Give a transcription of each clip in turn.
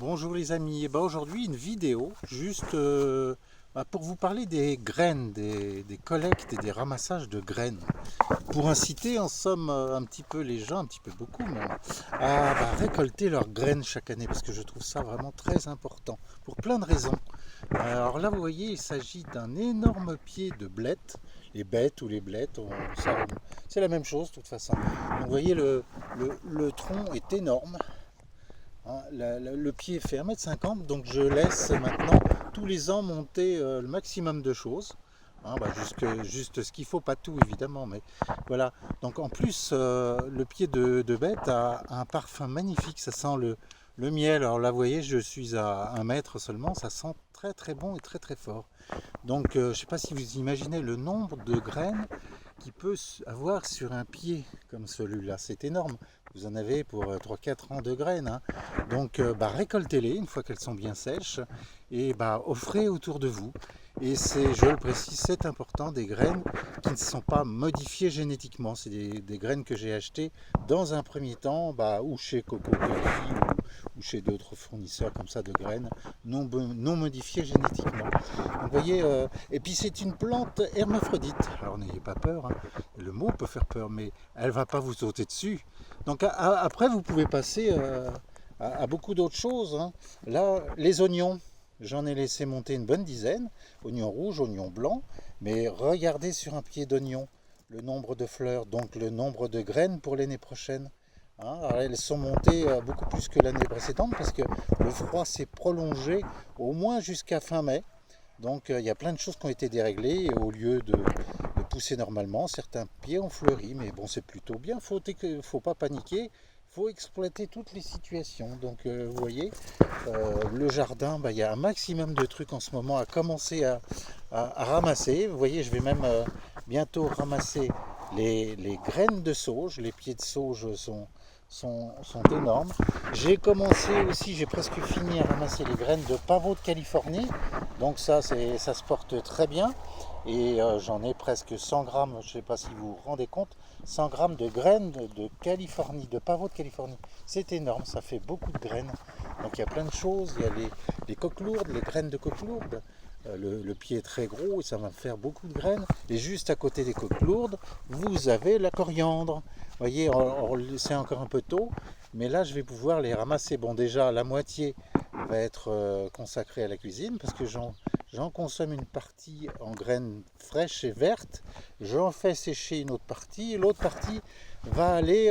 Bonjour les amis, et aujourd'hui une vidéo juste pour vous parler des graines, des collectes et des ramassages de graines. Pour inciter en somme un petit peu les gens, un petit peu beaucoup même, à récolter leurs graines chaque année parce que je trouve ça vraiment très important pour plein de raisons. Alors là vous voyez il s'agit d'un énorme pied de blette, les bêtes ou les blettes, c'est la même chose de toute façon. Donc vous voyez le tronc est énorme. Hein, le pied fait 1,50 m, donc je laisse maintenant tous les ans monter le maximum de choses. Hein, juste ce qu'il faut, pas tout évidemment, mais voilà. Donc en plus, le pied de bête a un parfum magnifique, ça sent le miel. Alors là, vous voyez, je suis à 1 m seulement, ça sent très très bon et très très fort. Donc je ne sais pas si vous imaginez le nombre de graines qu'il peut avoir sur un pied comme celui-là, c'est énorme. Vous en avez pour 3-4 ans de graines. Hein. Donc récoltez-les une fois qu'elles sont bien sèches et offrez autour de vous. Et c'est, je le précise, c'est important, des graines qui ne sont pas modifiées génétiquement. C'est des graines que j'ai achetées dans un premier temps, ou chez Coco Cali ou chez d'autres fournisseurs comme ça de graines non modifiées génétiquement. Donc, vous voyez, et puis c'est une plante hermaphrodite. Alors n'ayez pas peur, hein. Le mot peut faire peur, mais elle ne va pas vous sauter dessus. Donc après, vous pouvez passer à beaucoup d'autres choses. Hein. Là, les oignons. J'en ai laissé monter une bonne dizaine, oignons rouges, oignons blancs, mais regardez sur un pied d'oignon le nombre de fleurs, donc le nombre de graines pour l'année prochaine. Hein, alors elles sont montées beaucoup plus que l'année précédente parce que le froid s'est prolongé au moins jusqu'à fin mai. Donc il y a plein de choses qui ont été déréglées et au lieu de pousser normalement, certains pieds ont fleuri, mais bon c'est plutôt bien, faut pas paniquer. Il faut exploiter toutes les situations. Donc vous voyez, le jardin, il y a un maximum de trucs en ce moment à commencer à ramasser. Vous voyez, je vais même bientôt ramasser les graines de sauge. Les pieds de sauge sont énormes. J'ai commencé aussi, j'ai presque fini à ramasser les graines de pavot de Californie. Donc ça se porte très bien. Et j'en ai presque 100 grammes, je ne sais pas si vous vous rendez compte, 100 grammes de graines de Californie, de pavot de Californie. C'est énorme, ça fait beaucoup de graines. Donc il y a plein de choses, il y a les coques lourdes, les graines de coques lourdes. Le pied est très gros et ça va me faire beaucoup de graines. Et juste à côté des coques lourdes, vous avez la coriandre. Vous voyez, c'est encore un peu tôt, mais là je vais pouvoir les ramasser. Bon, déjà la moitié va être consacrée à la cuisine parce que j'en consomme une partie en graines fraîches et vertes, j'en fais sécher une autre partie, et l'autre partie va aller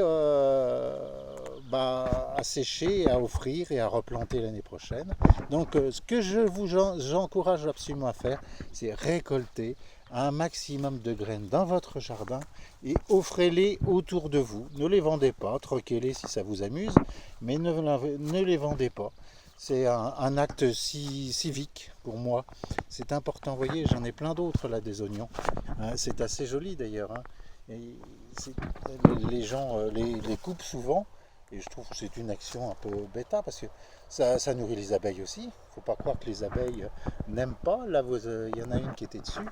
à sécher, à offrir et à replanter l'année prochaine. Donc ce que j'encourage absolument à faire, c'est récolter un maximum de graines dans votre jardin et offrez-les autour de vous. Ne les vendez pas, troquez-les si ça vous amuse, mais ne les vendez pas. C'est un acte civique pour moi. C'est important, vous voyez, j'en ai plein d'autres là, des oignons. C'est assez joli d'ailleurs. Hein. Les gens les coupent souvent et je trouve que c'est une action un peu bêta parce que ça nourrit les abeilles aussi. Il ne faut pas croire que les abeilles n'aiment pas. Là, il y en a une qui était dessus.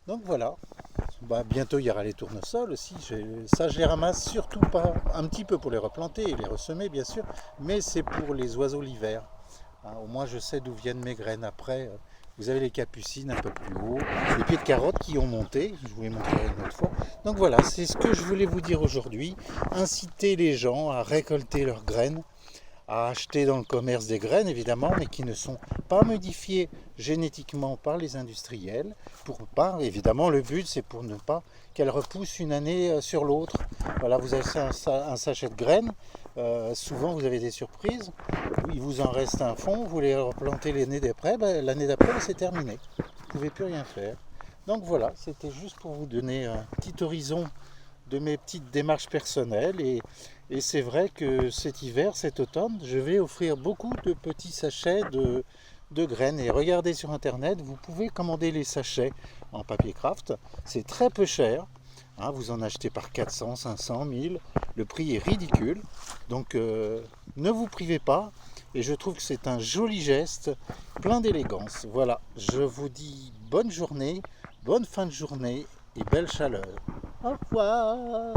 Donc voilà. Bientôt il y aura les tournesols aussi, ça je les ramasse surtout pas, un petit peu pour les replanter et les ressemer bien sûr, mais c'est pour les oiseaux l'hiver. Hein, au moins je sais d'où viennent mes graines. Après vous avez les capucines un peu plus haut, les pieds de carottes qui ont monté, je vous les montrerai une autre fois. Donc voilà, c'est ce que je voulais vous dire aujourd'hui, inciter les gens à récolter leurs graines, à acheter dans le commerce des graines évidemment, mais qui ne sont pas modifiées génétiquement par les industriels. Évidemment, le but c'est pour ne pas qu'elles repoussent une année sur l'autre. Voilà, vous avez un sachet de graines, souvent vous avez des surprises, il vous en reste un fond, vous les replantez l'année d'après, l'année d'après c'est terminé, vous ne pouvez plus rien faire. Donc voilà, c'était juste pour vous donner un petit horizon de mes petites démarches personnelles et c'est vrai que cet hiver, cet automne, je vais offrir beaucoup de petits sachets de graines et regardez sur internet, vous pouvez commander les sachets en papier craft, c'est très peu cher, hein, vous en achetez par 400, 500, 1000, le prix est ridicule, donc ne vous privez pas et je trouve que c'est un joli geste, plein d'élégance. Voilà, je vous dis bonne journée, bonne fin de journée et belle chaleur. Au revoir.